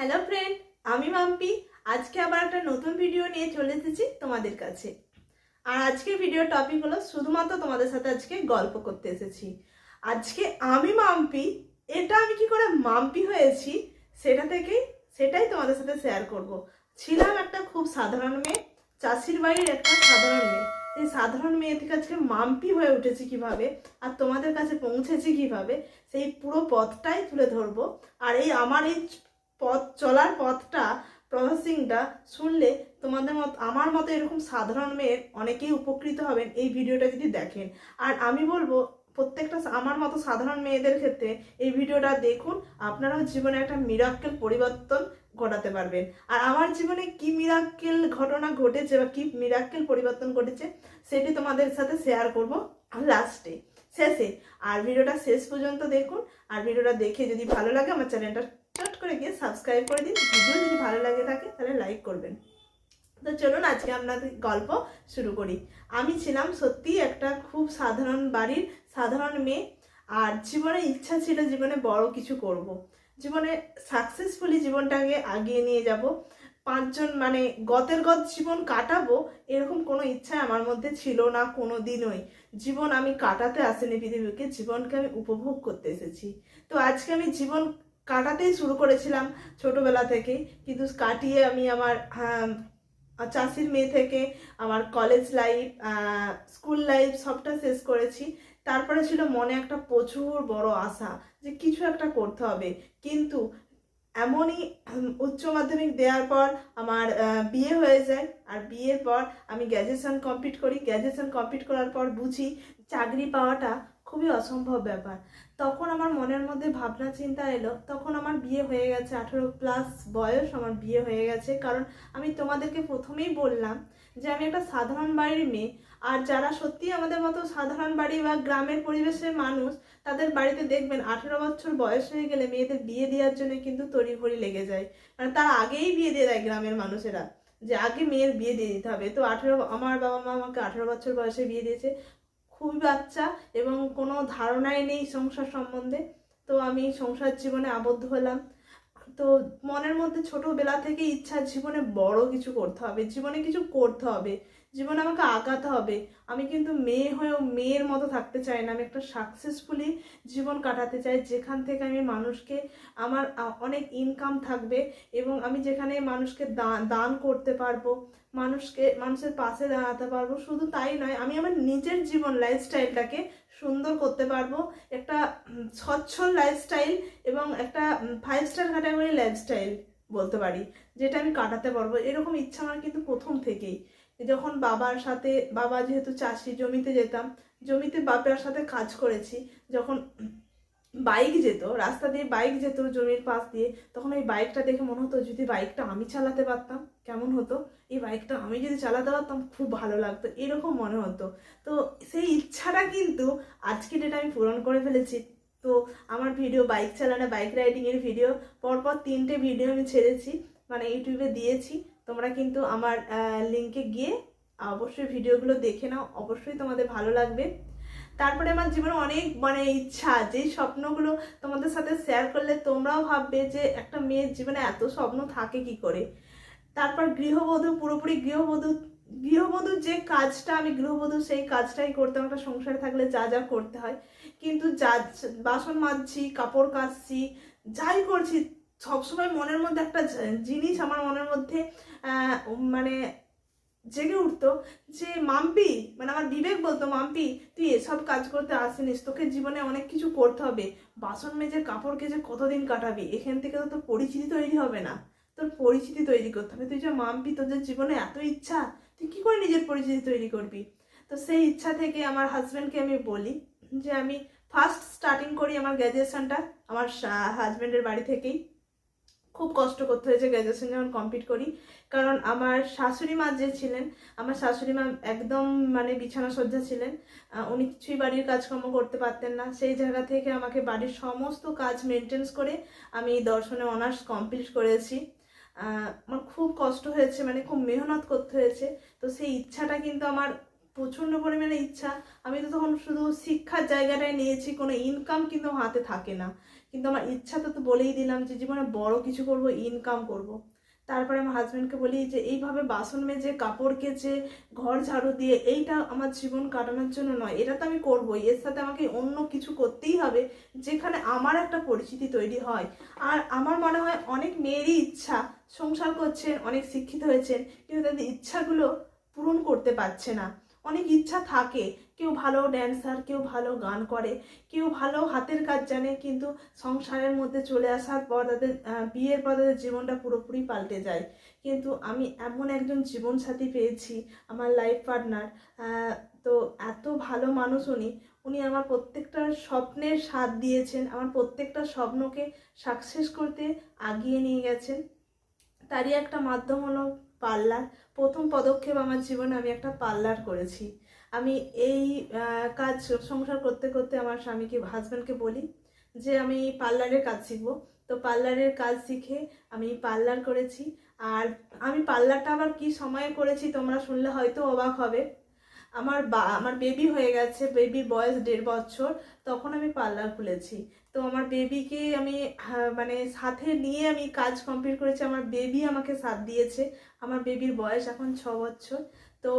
Hello friend, আমি মাম্পি। আজকে আবার একটা নতুন ভিডিও নিয়ে চলে এসেছি তোমাদের কাছে। আর আজকের ভিডিওর টপিক হলো শুধুমাত্র তোমাদের সাথে আজকে গল্প করতে এসেছি। আজকে আমি মাম্পি, এটা আমি কি করে মাম্পি হয়েছি সেটাই তোমাদের সাথে শেয়ার করব। ছিলাম একটা খুব সাধারণ মেয়ে, চাষির বাড়ির একটা সাধারণ মেয়ে। সেই সাধারণ মেয়ে থেকে আজকে মাম্পি হয়ে উঠেছি কিভাবে, আর তোমাদের কাছে পৌঁছেছি কিভাবে, সেই পুরো পথটাই তুলে ধরবো। আর আমার এই পথ চলার পথটা, প্রসেসিংটা শুনলে তোমাদের আমার মতো এরকম সাধারণ মেয়ের অনেকেই উপকৃত হবেন এই ভিডিওটা যদি দেখেন। আর আমি বলবো প্রত্যেকটা আমার মতো সাধারণ মেয়েদের ক্ষেত্রে এই ভিডিওটা দেখুন, আপনারাও জীবনে একটা মিরাক্কেল পরিবর্তন ঘটাতে পারবেন। আর আমার জীবনে কি মিরাক্কেল ঘটনা ঘটেছে বা কি মিরাক্কেল পরিবর্তন ঘটেছে সেটি তোমাদের সাথে শেয়ার করব লাস্টে, শেষে। আর ভিডিওটা শেষ পর্যন্ত দেখুন। আর ভিডিওটা দেখে যদি ভালো লাগে আমার চ্যানেলটা চট করে গিয়ে সাবস্ক্রাইব করে দিন। ভিডিও যদি ভালো লাগে থাকে তাহলে লাইক করবেন। তো চলুন আজকে আপনাদের গল্প শুরু করি। আমি ছিলাম সত্যি একটা খুব সাধারণ বাড়ির সাধারণ মেয়ে। আর জীবনে ইচ্ছা ছিল জীবনে বড় কিছু করব, জীবনে সাকসেসফুলি জীবনটাকে আগিয়ে নিয়ে যাব, পাঁচজন মানে গতের গত জীবন কাটাবো এরকম কোনো ইচ্ছা আমার মধ্যে ছিল না কোনো দিনই। জীবন আমি কাটাতে আসিনি পৃথিবীকে, জীবনকে আমি উপভোগ করতে এসেছি। তো আজকে আমি জীবন কাটাতেই শুরু করেছিলাম ছোটবেলা থেকে, কিন্তু কাটিয়ে আমি আমার চাষির মেয়ে থেকে আমার কলেজ লাইফ, স্কুল লাইফ সবটা শেষ করেছি। তারপরে ছিল মনে একটা প্রচুর বড় আশা যে কিছু একটা করতে হবে। কিন্তু এমনই উচ্চ মাধ্যমিক দেওয়ার পর আমার বিয়ে হয়ে যায়। আর বিয়ের পর আমি গ্র্যাজুয়েশন কমপ্লিট করি। গ্র্যাজুয়েশন কমপ্লিট করার পর বুঝি চাকরি পাওয়াটা খুবই অসম্ভব ব্যাপার। তখন আমার মনের মধ্যে ভাবনা চিন্তা এলো, তখন আমার বিয়ে হয়ে গেছে, 18+ বয়স আমার বিয়ে হয়ে গেছে। কারণ আমি তোমাদেরকে প্রথমেই বললাম যে আমি একটা সাধারণ বাড়ির মেয়ে। আর যারা সত্যি আমাদের মতো সাধারণ বাড়ি বা গ্রামের পরিবেশের মানুষ, তাদের বাড়িতে দেখবেন 18 বছর বয়স হয়ে গেলে মেয়েদের বিয়ে দেওয়ার জন্য কিন্তু তড়িঘড়ি লেগে যায়। মানে তার আগেই বিয়ে দিয়ে দেয় গ্রামের মানুষেরা, যে আগে মেয়ের বিয়ে দিয়ে দিতে হবে। তো আমার বাবা মা আমাকে 18 বছর বয়সে বিয়ে দিয়েছে, খুবই বাচ্চা, এবং কোনো ধারণাই নেই সংসার সম্বন্ধে। তো আমি সংসার জীবনে আবদ্ধ হলাম। তো মনের মধ্যে ছোটবেলা থেকে ইচ্ছা জীবনে বড় কিছু করতে হবে, জীবনে কিছু করতে হবে, জীবনে আমাকে আগাতে হবে। আমি কিন্তু মেয়ে হয়েও মেয়ের মতো থাকতে চাই না, আমি একটা সাকসেসফুলি জীবন কাটাতে চাই, যেখান থেকে আমি মানুষকে আমার অনেক ইনকাম থাকবে, এবং আমি যেখানে মানুষকে দান করতে পারবো, মানুষের পাশে দাঁড়াতে পারবো। শুধু তাই নয়, আমি আমার নিজের জীবন লাইফস্টাইলটাকে সুন্দর করতে পারবো, একটা সচ্ছল লাইফস্টাইল এবং একটা 5 স্টার ক্যাটাগরি লাইফস্টাইল বলতে পারি, যেটা আমি কাটাতে পারবো। এরকম ইচ্ছা আমার কিন্তু প্রথম থেকেই। যখন বাবা যেহেতু চাষি, জমিতে যেতাম, জমিতে বাবার সাথে কাজ করেছি। যখন বাইক যেত, রাস্তা দিয়ে বাইক যেত জমির পাশ দিয়ে, তখন ওই বাইকটা দেখে মনে হতো যদি বাইকটা আমি চালাতে পারতাম কেমন হতো, এই বাইকটা আমি যদি চালাতে পারতাম খুব ভালো লাগতো, এরকম মনে হতো। তো সেই ইচ্ছাটা কিন্তু আজকে ডেটে আমি পূরণ করে ফেলেছি। তো আমার ভিডিও, বাইক চালানো, বাইক রাইডিংয়ের ভিডিও পরপর 3টে ভিডিও আমি ছেড়েছি, মানে ইউটিউবে দিয়েছি। তোমরা কিন্তু আমার লিঙ্কে গিয়ে অবশ্যই ভিডিওগুলো দেখে নাও, অবশ্যই তোমাদের ভালো লাগবে। তারপরে আমার জীবনে অনেক ইচ্ছা, যেই স্বপ্নগুলো তোমাদের সাথে শেয়ার করলে তোমরাও ভাববে যে একটা মেয়ের জীবনে এত স্বপ্ন থাকে কি করে। তারপর গৃহবধূ, পুরোপুরি গৃহবধূর যে কাজটা, আমি গৃহবধূ সেই কাজটাই করতাম একটা সংসারে থাকলে যা যা করতে হয়। কিন্তু যা বাসন মাজছি, কাপড় কাচছি, যাই করছি, সবসময় মনের মধ্যে একটা জিনিস আমার মনের মধ্যে মানে জেগে উঠতো যে মাম্পি, মানে আমার বিবেক বলতো মাম্পি তুই এসব কাজ করতে আসিনিস, তোকে জীবনে অনেক কিছু করতে হবে, বাসন মেজে কাপড় কেচে কতদিন কাটাবি, এখান থেকে তো তোর পরিচিতি তৈরি হবে না, তোর পরিচিতি তৈরি করতে হবে। তুই যে মাম্পি, তোদের জীবনে এত ইচ্ছা, তুই কি করে নিজের পরিচিতি তৈরি করবি? তো সেই ইচ্ছা থেকে আমার হাজব্যান্ডকে আমি বলি যে আমি ফার্স্ট স্টার্টিং করি আমার গ্র্যাজুয়েশনটা আমার হাজব্যান্ডের বাড়ি থেকেই। খুব কষ্ট করতে হয়েছে গ্র্যাজুয়েশন যখন কমপ্লিট করি, কারণ আমার শাশুড়ি মা যে ছিলেন, আমার শাশুড়ি মা একদম বিছানা সজ্জা ছিলেন। উনি কিছুই বাড়ির কাজকর্ম করতে পারতেন না। সেই জায়গা থেকে আমাকে বাড়ির সমস্ত কাজ মেনটেন্স করে আমি দর্শনে অনার্স কমপ্লিট করেছি। আমার খুব কষ্ট হয়েছে, খুব মেহনত করতে হয়েছে। তো সেই ইচ্ছাটা কিন্তু আমার প্রচণ্ড পরিমাণে ইচ্ছা। আমি তো তখন শুধু শিক্ষার জায়গাটায় নিয়েছি, কোনো ইনকাম কিন্তু হাতে থাকে না, কিন্তু আমার ইচ্ছা তো বলেই দিলাম যে জীবনে বড় কিছু করব, ইনকাম করব। তারপরে আমার হাজব্যান্ডকে বলি যে এইভাবে বাসন মেজে কাপড় কেচে ঘর ঝাড়ু দিয়ে এইটা আমার জীবন কাটানোর জন্য নয়, এটা তো আমি করবোই, এর সাথে আমাকে অন্য কিছু করতেই হবে যেখানে আমার একটা পরিচিতি তৈরি হয়। আর আমার মনে হয় অনেক মেয়েরই ইচ্ছা, সংসার করছেন, অনেক শিক্ষিত হয়েছেন, কিন্তু তাদের ইচ্ছাগুলো পূরণ করতে পারছে না। অনেক ইচ্ছা থাকে, কেউ ভালো ড্যান্সার, কেউ ভালো গান করে, কেউ ভালো হাতের কাজ জানে, কিন্তু সংসারের মধ্যে চলে আসার পর তাদের বিয়ের পর তাদের জীবনটা পুরোপুরি পাল্টে যায়। কিন্তু আমি এমন একজন জীবনসাথী পেয়েছি, আমার লাইফ পার্টনার, তো এত ভালো মানুষ উনি। উনি আমার প্রত্যেকটা স্বপ্নের সাথ দিয়েছেন, আমার প্রত্যেকটা স্বপ্নকে সাকসেস করতে আগিয়ে নিয়ে গেছেন। তারই একটা মাধ্যম হলো পার্লার। প্রথম পদক্ষেপ আমার জীবনে আমি একটা পার্লার করেছি। আমি এই কাজ সংসার করতে করতে আমার স্বামীকে, হাজব্যান্ডকে বলি যে আমি পার্লারের কাজ শিখবো। তো পার্লারের কাজ শিখে আমি পার্লার করেছি। আর আমি পার্লারটা আবার কি সময়ে করেছি তোমরা শুনলে হয়তো অবাক হবে। আমার বেবি হয়ে গেছে, বেবির বয়স 1.5 বছর, তখন আমি পার্লার খুলেছি। তো আমার বেবিকে আমি মানে সাথে নিয়ে আমি কাজ কমপ্লিট করেছি। আমার বেবি আমাকে সাথ দিয়েছে। আমার বেবির বয়স এখন 6 বছর। তো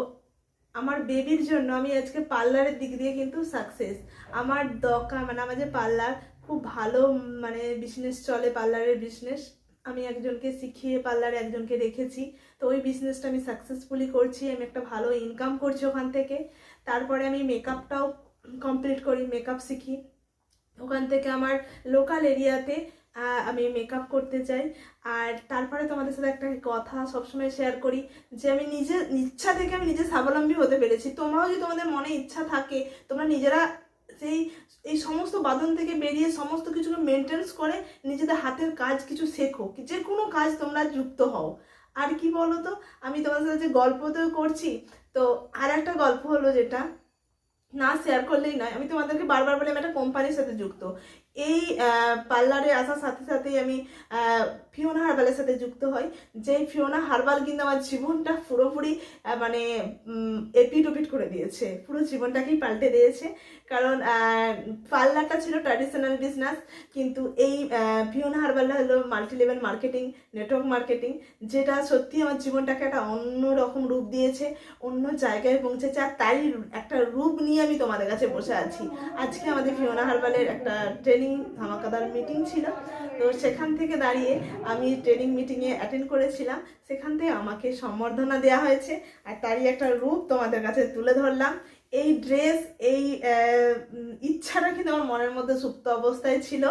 আমার বেবির জন্য আমি আজকে পার্লারের দিক দিয়ে কিন্তু সাকসেস। আমার দোকান মানে আমার যে পার্লার, খুব ভালো মানে বিজনেস চলে, পার্লারের বিজনেস। আমি একজনকে শিখিয়ে পার্লারে একজনকে রেখেছি। তো ওই বিজনেসটা আমি সাকসেসফুলি করছি, আমি একটা ভালো ইনকাম করছি ওখান থেকে। তারপরে আমি মেকআপটাও কমপ্লিট করি, মেকআপ শিখি। ওখান থেকে আমার লোকাল এরিয়াতে আমি মেকআপ করতে যাই। আর তারপরে তোমাদের সাথে একটা কথা সবসময় শেয়ার করি যে আমি নিজের ইচ্ছা থেকে আমি নিজে স্বাবলম্বী হতে পেরেছি। তোমরাও যদি তোমাদের মনে ইচ্ছা থাকে, তোমরা নিজেরা সেই এই সমস্ত বাঁধন থেকে বেরিয়ে সমস্ত কিছুকে মেনটেন্স করে নিজেদের হাতের কাজ কিছু শেখো, যে কোনো কাজ তোমরা যুক্ত হও। আর কি বলো তো, আমি তোমাদের সাথে যে গল্প তো করছি, তো আর একটা গল্প হলো যেটা না শেয়ার করলেই নয়। আমি তোমাদেরকে বারবার বলে আমি একটা কোম্পানির সাথে যুক্ত। এই পার্লারে আসার সাথে সাথেই আমি ফিওনা হার্বালের সাথে যুক্ত হই। যেই ফিওনা হার্বাল কিন্তু আমার জীবনটা পুরোপুরি মানে এপিট ওপিট করে দিয়েছে, পুরো জীবনটাকেই পাল্টে দিয়েছে। কারণ পার্লারটা ছিল ট্র্যাডিশনাল বিজনেস, কিন্তু এই ফিওনা হার্বালটা হলো multi level marketing, network marketing, যেটা সত্যি আমার জীবনটাকে একটা অন্যরকম রূপ দিয়েছে, অন্য জায়গায় পৌঁছেছে। আর তাই একটা রূপ নিয়ে আমি তোমাদের কাছে বসে আছি। আজকে আমাদের ফিওনা হার্বালের একটা ট্রেনিং ধামাকাদার মিটিং ছিল। তো সেখান থেকে দাঁড়িয়ে আমি ট্রেনিং মিটিংয়ে অ্যাটেন্ড করেছিলাম। সেখান থেকে আমাকে সম্বর্ধনা দেওয়া হয়েছে, আর তারই একটা রূপ তোমাদের কাছে তুলে ধরলাম। এই ড্রেস, এই ইচ্ছাটা কিন্তু আমার মনের মধ্যে সুপ্ত অবস্থায় ছিল।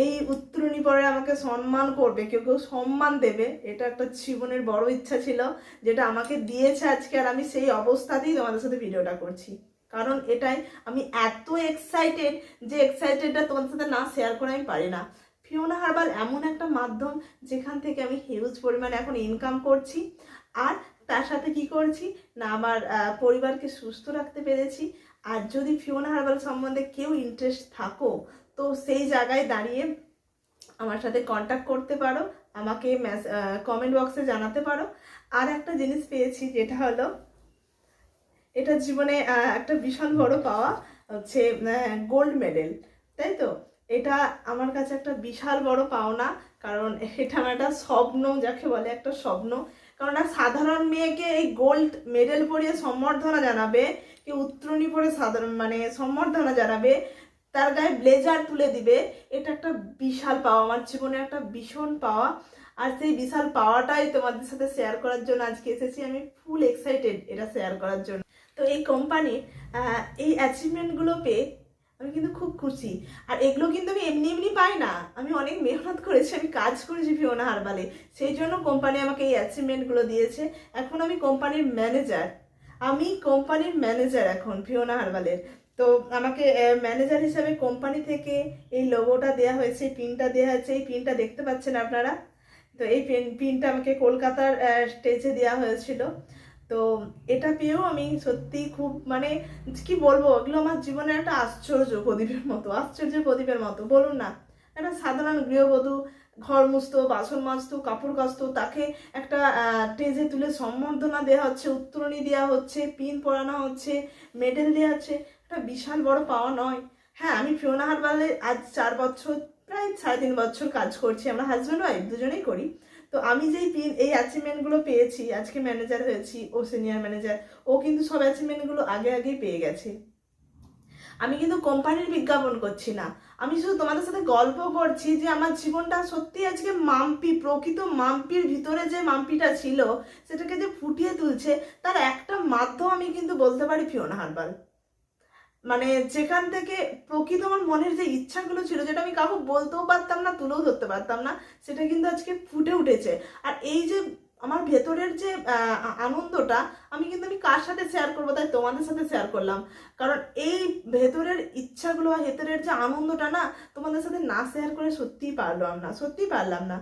এই উত্তরণী পরে আমাকে সম্মান করবে, কেউ কেউ সম্মান দেবে, এটা একটা জীবনের বড় ইচ্ছা ছিল, যেটা আমাকে দিয়েছে আজকে। আর আমি সেই অবস্থাতেই তোমাদের সাথে ভিডিওটা করছি, কারণ এটাই আমি এত এক্সাইটেড যে এক্সাইটেডটা তোমাদের সাথে না শেয়ার করে আমি পারি না। ফিওনা হার্বাল এমন একটা মাধ্যম যেখান থেকে আমি হিউজ পরিমাণে এখন ইনকাম করছি। আর তার সাথে কি করছি না, আমার পরিবারকে সুস্থ রাখতে পেরেছি। আর যদি ফিওনা হার্বাল সম্বন্ধে কেউ ইন্টারেস্ট থাকো, তো সেই জায়গায় দাঁড়িয়ে আমার সাথে কন্ট্যাক্ট করতে পারো, আমাকে কমেন্ট বক্সে জানাতে পারো। আর একটা জিনিস পেয়েছি, যেটা হলো এটা জীবনে একটা বিশাল বড় পাওয়া, হচ্ছে গোল্ড মেডেল, তাই তো। এটা আমার কাছে একটা বিশাল বড় পাওনা, কারণ এটা আমার একটা স্বপ্ন, যাকে বলে একটা স্বপ্ন। কারণ একটা সাধারণ মেয়েকে এই গোল্ড মেডেল পরিয়ে সম্বর্ধনা জানাবে, কি উত্তরণী পরে সাধারণ মানে সম্বর্ধনা জানাবে, তার গায়ে ব্লেজার তুলে দিবে, এটা একটা বিশাল পাওয়া, আমার জীবনে একটা ভীষণ পাওয়া। আর সেই বিশাল পাওয়াটাই তোমাদের সাথে শেয়ার করার জন্য আজকে এসেছি। আমি ফুল এক্সাইটেড এটা শেয়ার করার জন্য। তো এই কোম্পানির এই অ্যাচিভমেন্টগুলো পেয়ে আমি কিন্তু খুব খুশি। আর এগুলো কিন্তু আমি এমনি এমনি পাই না, আমি অনেক মেহনত করেছি, আমি কাজ করেছি ফিওনা হার্বালে, সেই জন্য কোম্পানি আমাকে এই অ্যাচিভমেন্টগুলো দিয়েছে। এখন আমি কোম্পানির ম্যানেজার, এখন ফিওনা হার্বালের। তো আমাকে ম্যানেজার হিসাবে কোম্পানি থেকে এই লোগোটা দেওয়া হয়েছে, পিনটা দেওয়া হয়েছে। এই পিনটা দেখতে পাচ্ছেন আপনারা, তো এই পিনটা আমাকে কলকাতার স্টেজে দেওয়া হয়েছিল। তো এটা পেয়েও আমি সত্যি খুব মানে কি বলবো, এগুলো আমার জীবনে একটা আশ্চর্য প্রদীপের মতো বলুন না। একটা সাধারণ গৃহবধূ ঘর মুছতো, বাসন মাজতো, কাপড় কাচতো, তাকে একটা স্টেজে তুলে সম্বর্ধনা দেওয়া হচ্ছে, উত্তরণী দেওয়া হচ্ছে, পিন পরানো হচ্ছে, মেডেল দেওয়া হচ্ছে, একটা বিশাল বড় পাওয়া নয়? হ্যাঁ, আমি ফিওনা হার্বালে আজ 4 বছর প্রায় 3.5 বছর কাজ করছি, আমরা হাজব্যান্ড ওয়াইফ দুজনেই করি। তো আমি যেই এই অ্যাচিভমেন্টগুলো পেয়েছি, আজকে ম্যানেজার হয়েছি, ও সিনিয়র ম্যানেজার, ও কিন্তু সব অ্যাচিভমেন্টগুলো আগেই পেয়ে গেছে। আমি কিন্তু কোম্পানির বিজ্ঞাপন করছি না, আমি শুধু তোমাদের সাথে গল্প করছি যে আমার জীবনটা সত্যি আজকে মাম্পি, প্রকৃত মাম্পির ভিতরে যে মাম্পিটা ছিল সেটাকে যে ফুটিয়ে তুলছে, তার একটা মাধ্যম আমি কিন্তু বলতে পারি ফিওনা হার্বাল। মানে যেখান থেকে প্রকৃত আমার মনের যে ইচ্ছাগুলো ছিল, যেটা আমি কাউকে বলতেও পারতাম না, তুলেও ধরতে পারতাম না, সেটা কিন্তু আজকে ফুটে উঠেছে। আর এই যে আমার ভেতরের যে আনন্দটা, আমি কার সাথে শেয়ার করবো, তাই তোমাদের সাথে শেয়ার করলাম। কারণ এই ভেতরের ইচ্ছাগুলো বা ভেতরের যে আনন্দটা না, তোমাদের সাথে না শেয়ার করে সত্যিই পারলাম না।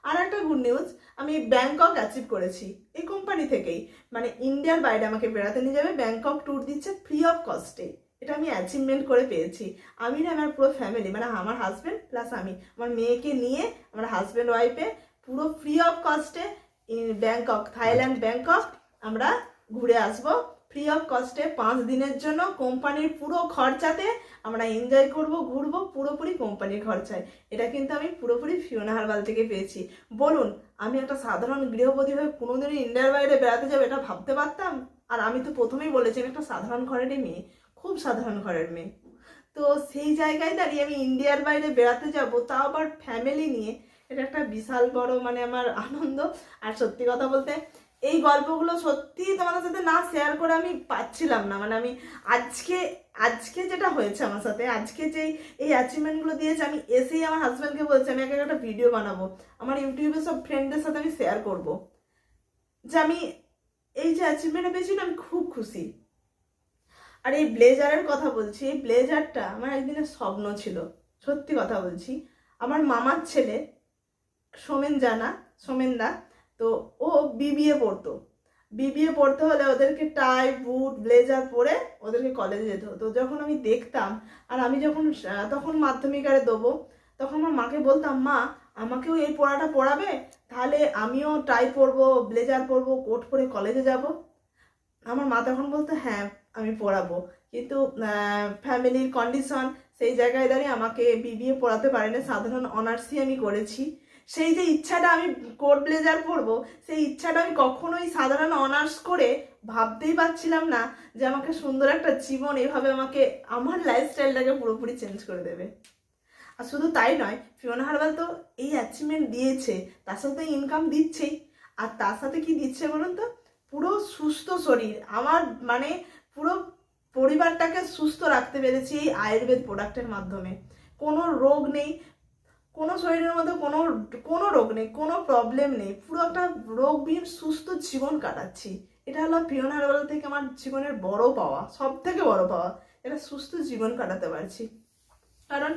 আর একটা গুড নিউজ, আমি ব্যাংকক অ্যাচিভ করেছি এই কোম্পানি থেকেই। মানে ইন্ডিয়ার বাইরে আমাকে বেড়াতে নিয়ে যাবে, ব্যাংকক ট্যুর দিচ্ছে ফ্রি অফ কস্টে। এটা আমি অ্যাচিভমেন্ট করে পেয়েছি। আমি না, আমার পুরো ফ্যামিলি, মানে আমার হাজব্যান্ড প্লাস আমি, আমার মেয়েকে নিয়ে, আমার হাজব্যান্ড ওয়াইফে পুরো ফ্রি অফ কস্টে ব্যাংকক, থাইল্যান্ড ব্যাংকক আমরা ঘুরে আসবো ফ্রি অফ কস্টে 5 দিনের জন্য। কোম্পানির পুরো খরচাতে আমরা এনজয় করব, ঘুরবো, পুরোপুরি কোম্পানির খরচায়। এটা কিন্তু আমি পুরোপুরি ফিওনা হার্বাল থেকে পেয়েছি। বলুন, আমি একটা সাধারণ গৃহবধূ হয়ে কোনোদিনই ইন্ডিয়ার বাইরে বেড়াতে যাবো এটা ভাবতে পারতাম? আর আমি তো প্রথমেই বলেছি আমি একটা সাধারণ ঘরেরই মেয়ে, খুব সাধারণ ঘরের মেয়ে। তো সেই জায়গায় দাঁড়িয়ে আমি ইন্ডিয়ার বাইরে বেড়াতে যাব, তাও আবার ফ্যামিলি নিয়ে, এটা একটা বিশাল বড় মানে আমার আনন্দ। আর সত্যি কথা বলতে এই গল্পগুলো সত্যি তোমাদের সাথে না শেয়ার করে আমি পাচ্ছিলাম না। মানে আমি আজকে যেটা হয়েছে আমার সাথে, আজকে যে এই অ্যাচিভমেন্টগুলো দিয়েছে, আমি এসেই আমার হাজব্যান্ডকে বলছি আমি একটা ভিডিও বানাবো, আমার ইউটিউবে সব ফ্রেন্ডদের সাথে আমি শেয়ার করব যে আমি এই যে অ্যাচিভমেন্টটা পেয়েছি না, আমি খুব খুশি। আর এই ব্লেজারের কথা বলছি, এই ব্লেজারটা আমার একদিনের স্বপ্ন ছিল, সত্যি কথা বলছি। আমার মামার ছেলে সোমেন দা, তো ও বিবিএ পড়তে হলে ওদেরকে টাই বুট ব্লেজার পরে ওদেরকে কলেজে যেতে হতো। যখন আমি দেখতাম, আর আমি যখন তখন মাধ্যমিক আরে দেবো, তখন আমার মাকে বলতাম, মা আমাকেও এই পড়াটা পড়াবে, তাহলে আমিও টাই পরবো, ব্লেজার পরবো, কোট পরে কলেজে যাব। আমার মা তখন বলতো হ্যাঁ আমি পড়াবো, কিন্তু ফ্যামিলির কন্ডিশন সেই জায়গায় দাঁড়িয়ে আমাকে বিবিএ পড়াতে পারেনি, সাধারণ অনার্সই আমি করেছি। সেই যে ইচ্ছাটা আমি কোট ব্লেজার পরবো, সেই ইচ্ছাটা আমি কখনোই সাধারণ অনার্স করে ভাবতেই পারছিলাম না যে আমাকে সুন্দর একটা জীবন এভাবে আমাকে আমার লাইফস্টাইলটাকে পুরোপুরি চেঞ্জ করে দেবে। আর শুধু তাই নয়, ফিওনা হার্বাল তো এই অ্যাচিভমেন্ট দিয়েছে, তার সাথে ইনকাম দিচ্ছেই। আর তার সাথে কি দিচ্ছে বলুন তো, পুরো সুস্থ শরীর। আমার মানে পুরো পরিবারটাকে সুস্থ রাখতে পেরেছি এই আয়ুর্বেদ প্রোডাক্টের মাধ্যমে। কোনো রোগ নেই, কোনো শরীরের মধ্যে কোনো রোগ নেই, কোনো প্রবলেম নেই, পুরো একটা রোগবিহীন সুস্থ জীবন কাটাচ্ছি। এটা হলো ফিওনা হার্বাল থেকে আমার জীবনের বড় পাওয়া, সব থেকে বড় পাওয়া, এটা সুস্থ জীবন কাটাতে পারছি। কারণ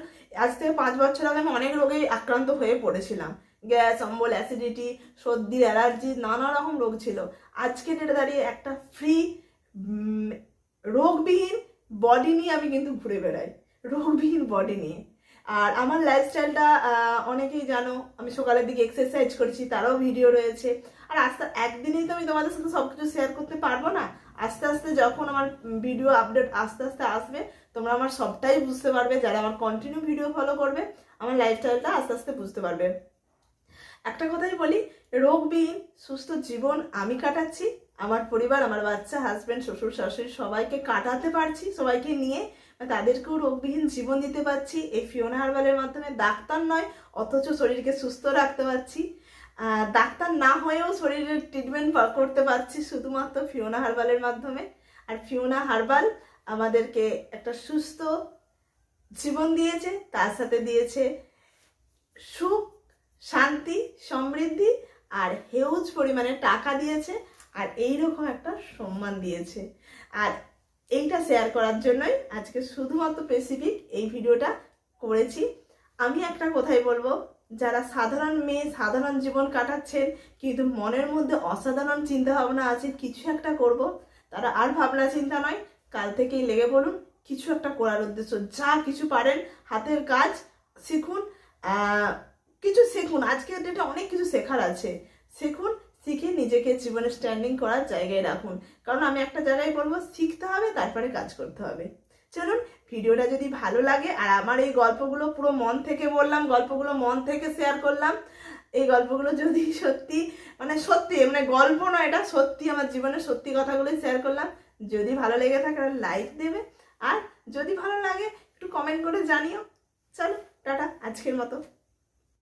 আজ থেকে 5 বছর আগে আমি অনেক রোগে আক্রান্ত হয়ে পড়েছিলাম, গ্যাস, অম্বল, অ্যাসিডিটি, সর্দি, অ্যালার্জি, নানা রকম রোগ ছিল। আজকে ডেটে দাঁড়িয়ে একটা ফ্রি রোগবিহীন বডি নিয়ে আমি কিন্তু ঘুরে বেড়াই, রোগবিহীন বডি নিয়ে। আর আমার লাইফস্টাইলটা অনেকেই জানো, আমি সকালের দিকে এক্সারসাইজ করছি, তারও ভিডিও রয়েছে। আর একদিনেই তো আমি তোমাদের সাথে সব কিছু শেয়ার করতে পারবো না, আস্তে আস্তে যখন আমার ভিডিও আপডেট আস্তে আস্তে আসবে, তোমরা আমার সবটাই বুঝতে পারবে। যারা আমার কন্টিনিউ ভিডিও ফলো করবে, আমার লাইফস্টাইলটা আস্তে আস্তে বুঝতে পারবে। একটা কথাই বলি, রোগবিহীন সুস্থ জীবন আমি কাটাচ্ছি, আমার পরিবার, আমার বাচ্চা, হাজব্যান্ড, শ্বশুর শাশুড়ি সবাইকে কাটাতে পারছি, সবাইকে নিয়ে তাদেরকেও রোগবিহীন জীবন দিতে পারছি এই ফিওনা হার্বালের মাধ্যমে। ডাক্তার নয়, অথচ শরীরকে সুস্থ রাখতে পারছি। ডাক্তার না হয়েও শরীরের ট্রিটমেন্ট করতে পারছি শুধুমাত্র ফিওনা হার্বালের মাধ্যমে। আর ফিওনা হার্বাল আমাদেরকে একটা সুস্থ জীবন দিয়েছে, তার সাথে দিয়েছে সুখ, শান্তি, সমৃদ্ধি, আর হিউজ পরিমাণে টাকা দিয়েছে, আর এইরকম একটা সম্মান দিয়েছে। আর এইটা শেয়ার করার জন্যই আজকে শুধুমাত্র স্পেসিফিক এই ভিডিওটা করেছি। আমি একটা কথাই বলবো, যারা সাধারণ মেয়ে, সাধারণ জীবন কাটাচ্ছেন, কিন্তু মনের মধ্যে অসাধারণ চিন্তা ভাবনা আছে কিছু একটা করব, তারা আর ভাবনা চিন্তা নয়, কাল থেকেই লেগে পড়ুন কিছু একটা করার উদ্দেশ্য। যা কিছু পারেন হাতের কাজ শিখুন, কিছু শিখুন। আজকের ডেটে অনেক কিছু শেখার আছে, শিখুন, শিখে নিজেকে জীবনে স্ট্যান্ডিং করার জায়গায় রাখুন। কারণ আমি একটা জায়গায় বলবো, শিখতে হবে তারপরে কাজ করতে হবে। চলুন, ভিডিওটা যদি ভালো লাগে, আর আমার এই গল্পগুলো পুরো মন থেকে বললাম, গল্পগুলো মন থেকে শেয়ার করলাম, এই গল্পগুলো যদি সত্যি সত্যি গল্প নয়, এটা সত্যি আমার জীবনের সত্যি কথাগুলোই শেয়ার করলাম। যদি ভালো লেগে থাকে লাইক দেবে, আর যদি ভালো লাগে একটু কমেন্ট করে জানিও। চলো টাটা, আজকের মতো।